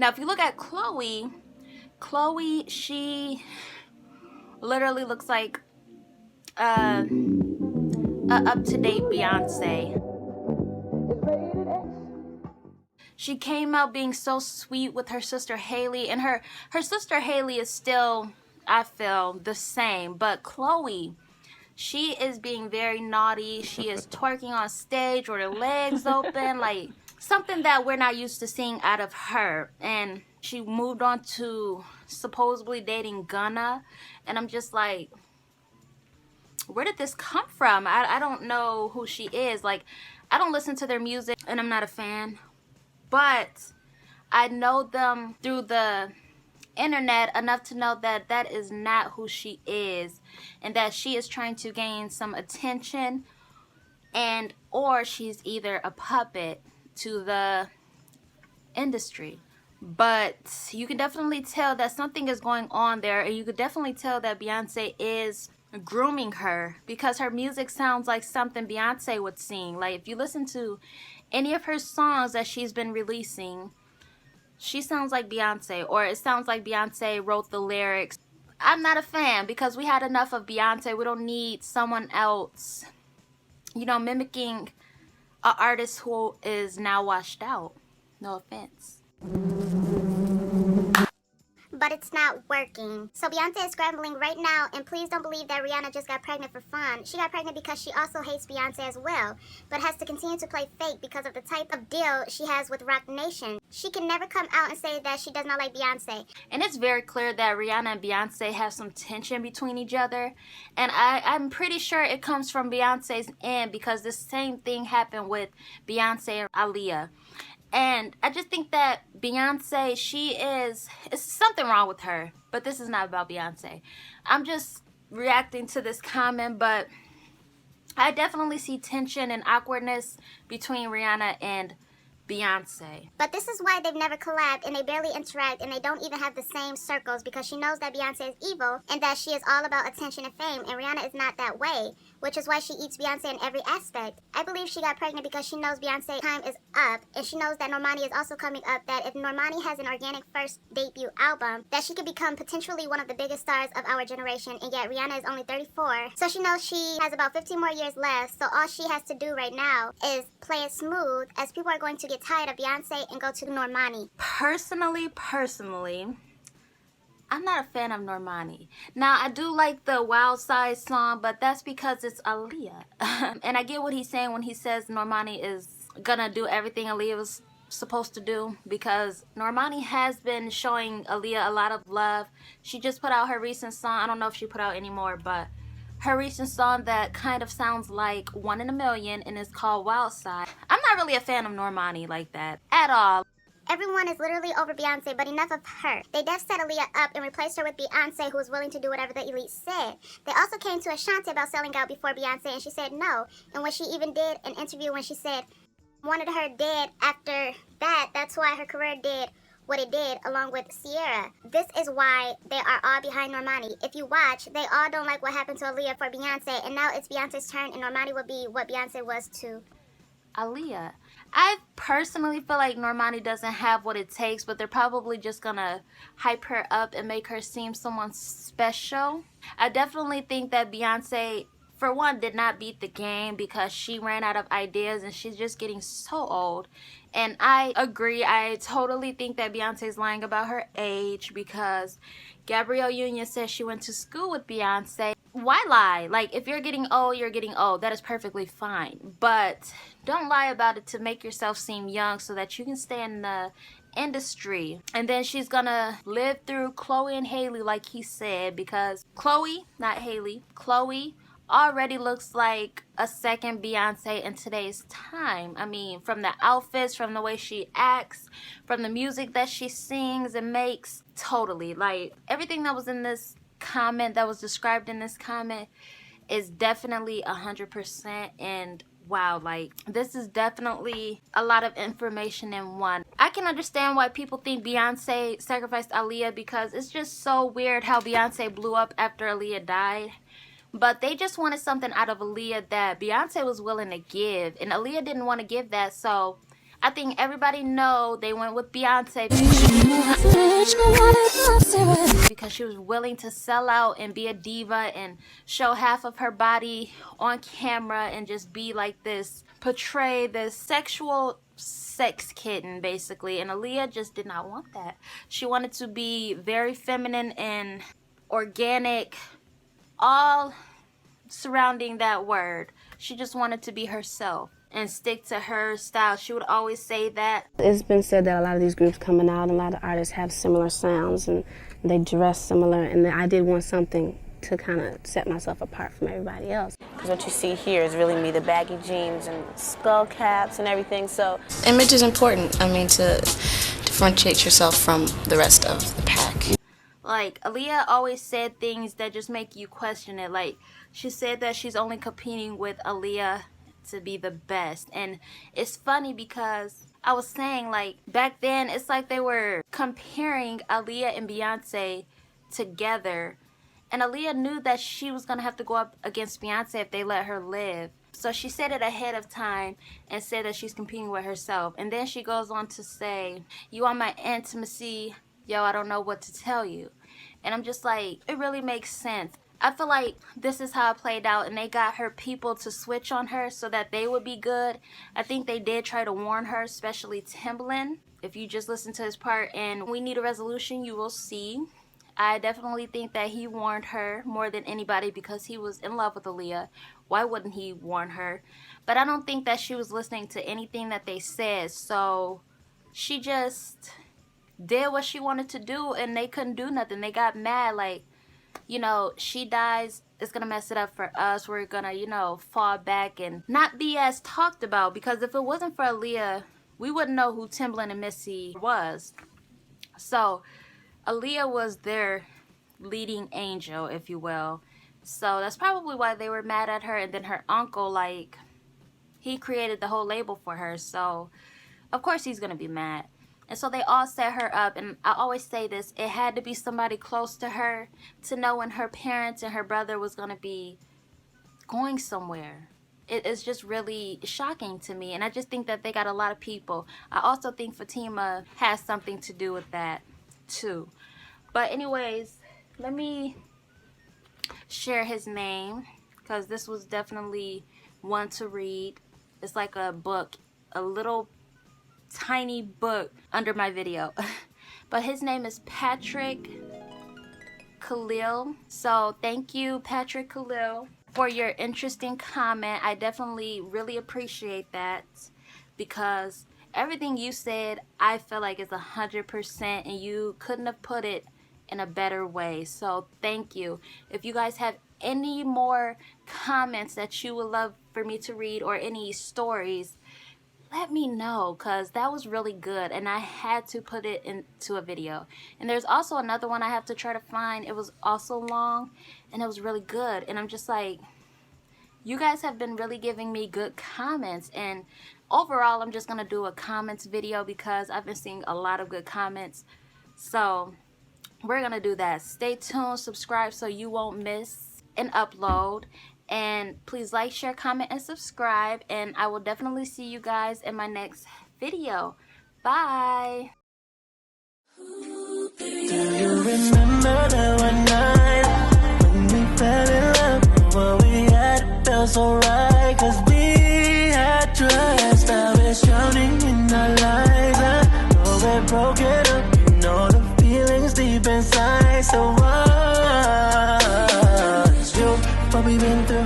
Now, if you look at Chloe, she literally looks like a up-to-date Beyonce. She came out being so sweet with her sister Haley, and her sister Haley is still, I feel, the same. But Chloe, she is being very naughty. She is twerking on stage with her legs open, like something that we're not used to seeing out of her. And she moved on to supposedly dating Gunna, and I'm just like, where did this come from? I don't know who she is. Like, I don't listen to their music, and I'm not a fan. But I know them through the internet enough to know that that is not who she is, and that she is trying to gain some attention, and or she's either a puppet to the industry. But you can definitely tell that something is going on there, and you could definitely tell that Beyonce is grooming her, because her music sounds like something Beyonce would sing. Like, if you listen to any of her songs that she's been releasing, she sounds like Beyonce, or it sounds like Beyonce wrote the lyrics. I'm not a fan, because we had enough of Beyonce. We don't need someone else, you know, mimicking an artist who is now washed out. No offense. But it's not working. So Beyonce is scrambling right now, and please don't believe that Rihanna just got pregnant for fun. She got pregnant because she also hates Beyonce as well, but has to continue to play fake because of the type of deal she has with Roc Nation. She can never come out and say that she does not like Beyonce. And it's very clear that Rihanna and Beyonce have some tension between each other, and I'm pretty sure it comes from Beyonce's end, because the same thing happened with Beyonce and Aaliyah. And I just think that Beyonce, it's something wrong with her. But this is not about Beyonce. I'm just reacting to this comment, but I definitely see tension and awkwardness between Rihanna and Beyonce. But this is why they've never collabed, and they barely interact, and they don't even have the same circles, because she knows that Beyonce is evil and that she is all about attention and fame, and Rihanna is not that way, which is why she eats Beyonce in every aspect. I believe she got pregnant because she knows Beyonce's time is up, and she knows that Normani is also coming up, that if Normani has an organic first debut album, that she could become potentially one of the biggest stars of our generation, and yet Rihanna is only 34. So she knows she has about 15 more years left, so all she has to do right now is play it smooth, as people are going to get tired of Beyonce and go to Normani. Personally, I'm not a fan of Normani. Now, I do like the Wild Side song, but that's because it's Aaliyah. And I get what he's saying when he says Normani is gonna do everything Aaliyah was supposed to do, because Normani has been showing Aaliyah a lot of love. She just put out her recent song. I don't know if she put out any more, but her recent song that kind of sounds like One in a Million, and it's called Wild Side. I'm not really a fan of Normani like that at all. Everyone is literally over Beyonce, but enough of her. They def set Aaliyah up and replaced her with Beyonce, who was willing to do whatever the elite said. They also came to Ashanti about selling out before Beyonce, and she said no. And when she even did an interview when she said wanted her dead after that, that's why her career did what it did, along with Sierra. This is why they are all behind Normani. If you watch, they all don't like what happened to Aaliyah for Beyonce, and now it's Beyonce's turn, and Normani will be what Beyonce was to Aaliyah. I personally feel like Normani doesn't have what it takes, but they're probably just gonna hype her up and make her seem someone special. I definitely think that Beyonce, for one, did not beat the game, because she ran out of ideas and she's just getting so old. And I agree. I totally think that Beyonce's lying about her age, because Gabrielle Union says she went to school with Beyonce. Why lie? Like, if you're getting old, you're getting old. That is perfectly fine. But don't lie about it to make yourself seem young so that you can stay in the industry. And then she's gonna live through Chloe and Haley, like he said, because Chloe, not Haley, Chloe already looks like a second Beyonce in today's time. I mean, from the outfits, from the way she acts, from the music that she sings and makes, totally. Like, everything that was in this comment, that was described in this comment, is definitely 100%. And wow, like, this is definitely a lot of information in one. I can understand why people think Beyonce sacrificed Aaliyah, because it's just so weird how Beyonce blew up after Aaliyah died. But they just wanted something out of Aaliyah that Beyonce was willing to give, and Aaliyah didn't want to give that. So I think everybody know they went with Beyonce because she was willing to sell out and be a diva and show half of her body on camera and just be like this, portray this sexual sex kitten basically. And Aaliyah just did not want that. She wanted to be very feminine and organic, all surrounding that word. She just wanted to be herself and stick to her style. She would always say that. It's been said that a lot of these groups coming out, a lot of artists have similar sounds and they dress similar, and I did want something to kind of set myself apart from everybody else. Because what you see here is really me, the baggy jeans and skull caps and everything, so. Image is important, I mean, to differentiate yourself from the rest of the pack. Like, Aaliyah always said things that just make you question it. Like, she said that she's only competing with Aaliyah to be the best. And it's funny because I was saying, like, back then it's like they were comparing Aaliyah and Beyonce together, and Aaliyah knew that she was gonna have to go up against Beyonce if they let her live. So she said it ahead of time and said that she's competing with herself. And then she goes on to say, "You want my intimacy? Yo, I don't know what to tell you." And I'm just like, it really makes sense. I feel like this is how it played out, and they got her people to switch on her so that they would be good. I think they did try to warn her, especially Timbaland. If you just listen to his part and We Need a Resolution, you will see. I definitely think that he warned her more than anybody because he was in love with Aaliyah. Why wouldn't he warn her? But I don't think that she was listening to anything that they said, so she just did what she wanted to do, and they couldn't do nothing. They got mad, like, you know, she dies, it's gonna mess it up for us. We're gonna, you know, fall back and not be as talked about, because if it wasn't for Aaliyah, we wouldn't know who Timbaland and Missy was. So Aaliyah was their leading angel, if you will. So that's probably why they were mad at her. And then her uncle, like, he created the whole label for her, so of course he's gonna be mad. And so they all set her up, and I always say this, it had to be somebody close to her to know when her parents and her brother was going to be going somewhere. It is just really shocking to me, and I just think that they got a lot of people. I also think Fatima has something to do with that too. But anyways, let me share his name, because this was definitely one to read. It's like a book, a little tiny book under my video. But his name is Patrick Khalil. So thank you, Patrick Khalil, for your interesting comment. I definitely really appreciate that, because everything you said I feel like is 100%, and you couldn't have put it in a better way. So thank you. If you guys have any more comments that you would love for me to read, or any stories, let me know, because that was really good and I had to put it into a video. And there's also another one I have to try to find. It was also long and it was really good, and I'm just like, you guys have been really giving me good comments, and overall I'm just gonna do a comments video because I've been seeing a lot of good comments. So we're gonna do that. Stay tuned, subscribe so you won't miss an upload. And please like, share, comment, and subscribe. And I will definitely see you guys in my next video. Bye. Do you remember that one night when we fell in love? What we had felt so right, 'cause we had trust. Now it's drowning in our lives. I know we're broken up, you know the feelings deep inside. So what we've been through,